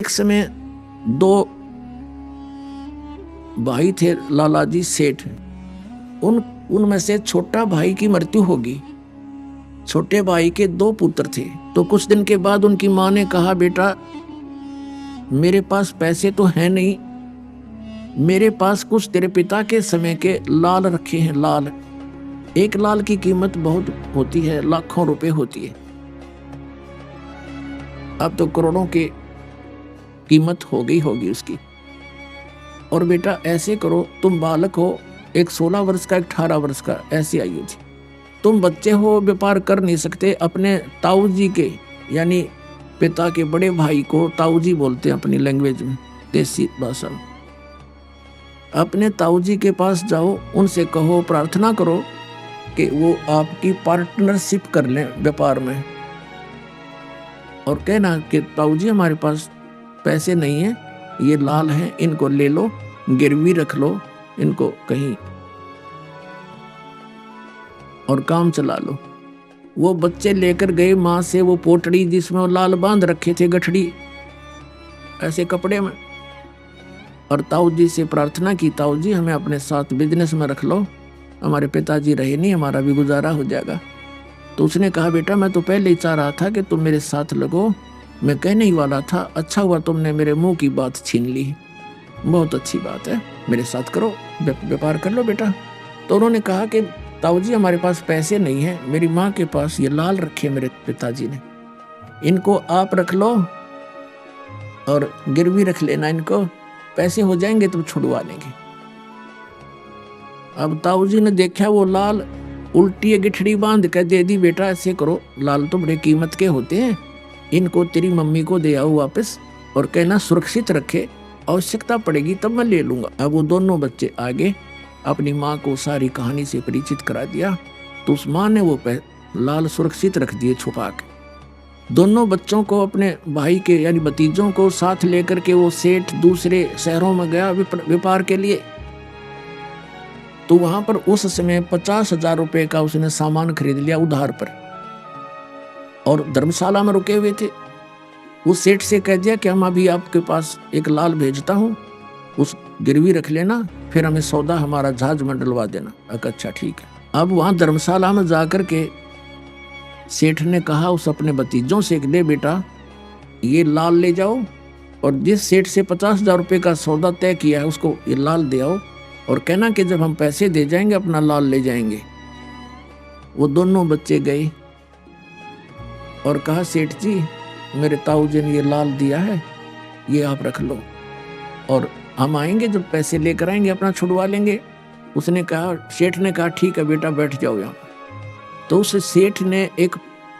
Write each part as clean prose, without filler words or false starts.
एक समय दो भाई थे, लालाजी सेठ। उनमें से छोटा भाई की मृत्यु होगी। छोटे भाई के दो पुत्र थे। तो कुछ दिन के बाद उनकी माँ ने कहा, बेटा मेरे पास पैसे तो हैं नहीं, मेरे पास कुछ तेरे पिता के समय के लाल रखे हैं। लाल, एक लाल की कीमत बहुत होती है, लाखों रुपए होती है। अब तो करोड़ों की कीमत हो गई होगी उसकी। और बेटा ऐसे करो, तुम बालक हो, एक 16 वर्ष का, एक 18 वर्ष का, ऐसी आयु थी। तुम बच्चे हो, व्यापार कर नहीं सकते। अपने ताऊ जी के यानी पिता के बड़े भाई को ताऊ जी बोलते हैं अपनी लैंग्वेज में, देसी भाषा में। अपने ताऊ जी के पास जाओ, उनसे कहो, प्रार्थना करो कि वो आपकी पार्टनरशिप कर लें व्यापार में। और कहना कि ताऊ जी हमारे पास पैसे नहीं है, ये लाल हैं, इनको ले लो, गिरवी रख लो इनको कहीं और काम चला लो। वो बच्चे लेकर गए माँ से वो पोटड़ी जिसमें वो लाल बांध रखे थे, गठड़ी ऐसे कपड़े में, और ताऊ जी से प्रार्थना की, ताऊ जी हमें अपने साथ बिजनेस में रख लो, हमारे पिताजी रहे नहीं, हमारा भी गुजारा हो जाएगा। तो उसने कहा, बेटा मैं तो पहले ही चाह रहा था कि तुम मेरे साथ लगो, मैं कहने ही वाला था, अच्छा हुआ तुमने मेरे मुंह की बात छीन ली, बहुत अच्छी बात है, मेरे साथ करो, व्यापार कर लो बेटा। तो उन्होंने कहा कि ताऊ जी हमारे पास पैसे नहीं है, मेरी माँ के पास ये लाल रखे मेरे पिताजी ने, इनको आप रख लो और गिरवी रख लेना, इनको पैसे हो जाएंगे तो छुड़वा लेंगे। अब ताऊ जी ने देखा वो लाल उल्टी गिठड़ी बांध कर दे दी। बेटा ऐसे करो, लाल तो बड़े कीमत के होते हैं, इनको तेरी मम्मी को दे आओ वापस और कहना सुरक्षित रखे, आवश्यकता पड़ेगी तब मैं ले लूंगा। अब वो दोनों बच्चे आगे अपनी माँ को सारी कहानी से परिचित करा दिया। तो उस माँ ने वो लाल सुरक्षित रख दिए छुपा के। दोनों बच्चों को, अपने भाई के यानी भतीजों को साथ लेकर के वो सेठ दूसरे शहरों में गया व्यापार के लिए। तो वहां पर उस समय 50,000 रुपए का उसने सामान खरीद लिया उधार पर, और धर्मशाला में रुके हुए थे। उस सेठ से कह दिया कि हम अभी आपके पास एक लाल भेजता हूँ, उस गिरवी रख लेना, फिर हमें सौदा हमारा जहाज में डलवा देना। अच्छा ठीक है। अब वहां धर्मशाला में जाकर के सेठ ने कहा उस अपने भतीजों से, ले बेटा ये लाल ले जाओ, और जिस सेठ से 50,000 रुपए का सौदा तय किया है उसको ये लाल दे आओ, और कहना कि जब हम पैसे दे जाएंगे अपना लाल ले जाएंगे। वो दोनों बच्चे गए और कहा, सेठ जी मेरे ताऊ जी ने ये लाल दिया है, ये आप रख लो, और हम आएंगे जब पैसे लेकर आएंगे अपना छुड़वा लेंगे। उसने कहा, सेठ ने कहा, ठीक है बेटा बैठ जाओ यहाँ। तो उस सेठ ने एक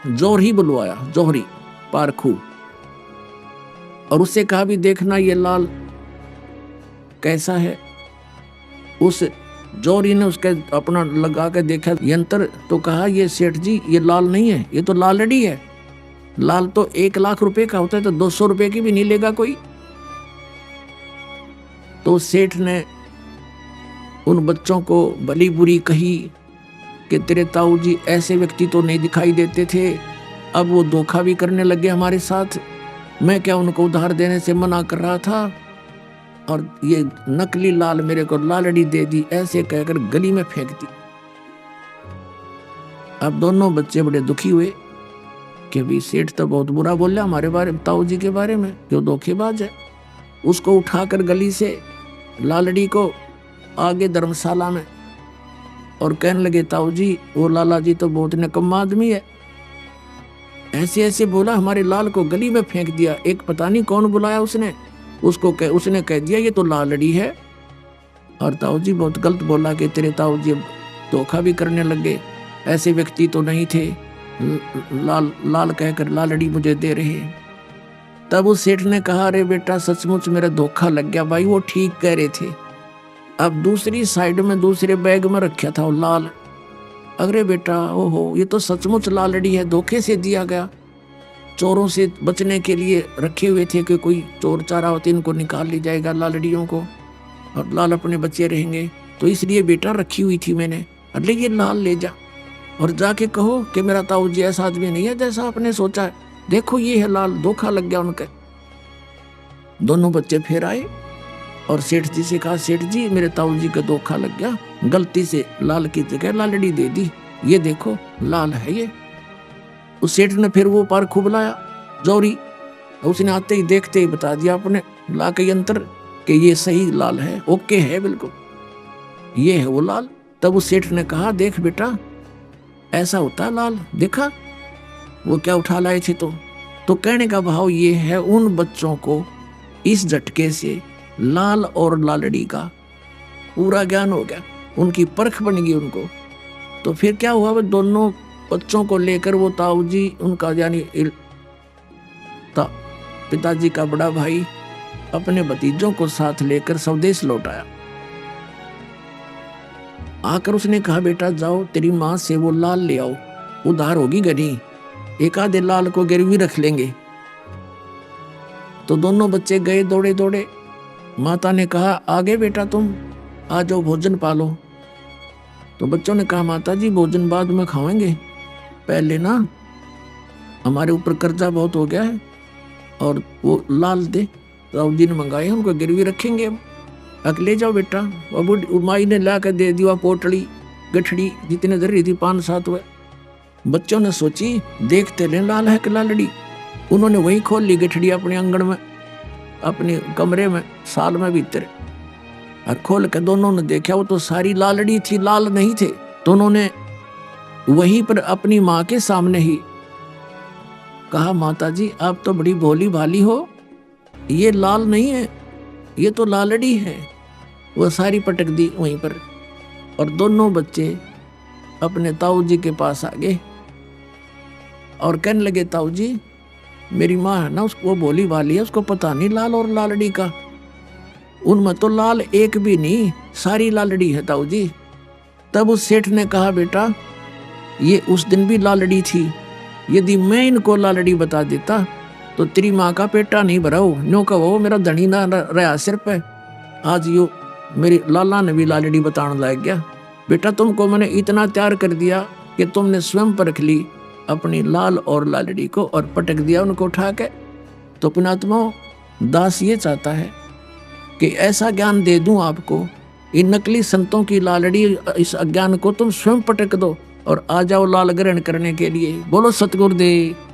जौहरी बुलवाया, जौहरी पारखू, और उससे कहा, भी देखना ये लाल कैसा है। उस जौहरी ने उसके अपना लगा के देखा यंत्र, तो कहा, ये सेठ जी ये लाल नहीं है, ये तो लालड़ी है। लाल तो 1 लाख रुपए का होता है, तो 200 रुपए की भी नहीं लेगा कोई। तो सेठ ने उन बच्चों को भली बुरी कही कि तेरे ताऊ जी ऐसे व्यक्ति तो नहीं दिखाई देते थे, अब वो धोखा भी करने लगे हमारे साथ, मैं क्या उनको उधार देने से मना कर रहा था, और ये नकली लाल मेरे को लालड़ी दे दी, ऐसे कहकर गली में फेंक दी। अब दोनों बच्चे बड़े दुखी हुए कि भी सेठ तो बहुत बुरा बोला हमारे बारे में, ताऊ जी के बारे में, जो धोखेबाज है। उसको उठाकर गली से लालड़ी को आगे धर्मशाला में, और कहने लगे, ताऊ जी वो लाला जी तो बहुत निकम्मा आदमी है, ऐसे ऐसे बोला, हमारे लाल को गली में फेंक दिया। एक पता नहीं कौन बुलाया उसने उसने कह दिया ये तो लालड़ी है। और ताऊ जी बहुत गलत बोला कि तेरे ताऊ जी धोखा भी करने लगे, ऐसे व्यक्ति तो नहीं थे, लाल कहकर लालड़ी मुझे दे रहे। तब उस सेठ ने कहा, अरे बेटा सचमुच मेरा धोखा लग गया भाई, वो ठीक कह रहे थे। अब दूसरी साइड में दूसरे बैग में रखा था वो लाल। अरे बेटा ओहो, ये तो सचमुच लालड़ी है, धोखे से दिया गया, चोरों से बचने के लिए रखे हुए थे कि कोई चोर चारा होते इनको निकाल ली जाएगा लालड़ियों को, और लाल अपने बच्चे रहेंगे, तो इसलिए बेटा रखी हुई थी मैंने। अरे ये लाल ले जा और जाके कहो कि मेरा ताऊ जी ऐसा आदमी नहीं है जैसा आपने सोचा है, देखो ये है लाल, धोखा लग गया उनका। दोनों बच्चे फिर आए और सेठ जी से कहा, सेठ जी मेरे ताऊ जी का धोखा लग गया, गलती से लाल की जगह लालड़ी दे दी, ये देखो लाल है ये। उस सेठ ने फिर वो पार खूब लाया जौरी, उसने आते ही देखते ही बता दिया अपने ला के यंत्र कि ये सही लाल है, ओके है बिल्कुल, ये है वो लाल। तब उस सेठ ने कहा, देख बेटा ऐसा होता है लाल, देखा वो क्या उठा लाए थे। तो कहने का भाव ये है, उन बच्चों को इस झटके से लाल और लालड़ी का पूरा ज्ञान हो गया, उनकी परख बन गई उनको। तो फिर क्या हुआ, वो दोनों बच्चों को लेकर वो ताऊ जी, उनका यानी पिताजी का बड़ा भाई, अपने भतीजों को साथ लेकर स्वदेश लौट आया। आकर उसने कहा, बेटा जाओ तेरी माँ से वो लाल ले आओ, उधार होगी गनी, एक आधे लाल को गिरवी रख लेंगे। तो दोनों बच्चे गए दौड़े दौड़े। माता ने कहा, आगे बेटा तुम आ जाओ, भोजन पालो। तो बच्चों ने कहा, माता जी भोजन बाद में खाएंगे, पहले ना हमारे ऊपर कर्जा बहुत हो गया है और वो लाल दे राव जी ने मंगाए, उनको गिरवी रखेंगे हम, ले जाओ बेटा। अब माई ने ला कर दे दिया पोटली गठड़ी जितने धरी थी 5-7 हुए। बच्चों ने सोची देखते ले लाल है कि लालड़ी। उन्होंने वही खोल ली गठड़ी अपने आंगन में, अपने कमरे में, साल में भीतर, और खोल के दोनों ने देखा वो तो सारी लालड़ी थी, लाल नहीं थे। तो उन्होंने वहीं पर अपनी माँ के सामने ही कहा, माता जी आप तो बड़ी भोली भाली हो, ये लाल नहीं है, ये तो लालड़ी है। वो सारी पटक दी वहीं पर, और दोनों बच्चे अपने ताऊ जी के पास आ गए और कहने लगे, ताऊ जी मेरी माँ है ना, उसको भोली भाली है, उसको पता नहीं लाल और लालड़ी का, उनमें तो लाल एक भी नहीं, सारी लालड़ी है ताऊ जी। तब उस सेठ ने कहा, बेटा ये उस दिन भी लालड़ी थी, यदि मैं इनको लालड़ी बता देता तो तेरी माँ का पेटा नहीं भरा हो, न्यों कहो मेरा धनी ना रहा सिर पे। आज यो मेरी लाला ने भी लालड़ी बताने लग गया। बेटा तुमको मैंने इतना तैयार कर दिया कि तुमने स्वयं परख ली अपनी लाल और लालड़ी को और पटक दिया उनको उठा के। तो पुणात्माओं, दास ये चाहता है कि ऐसा ज्ञान दे दूं आपको, इन नकली संतों की लालड़ी, इस अज्ञान को तुम स्वयं पटक दो और आ जाओ लाल ग्रहण करने के लिए। बोलो सतगुरुदेव।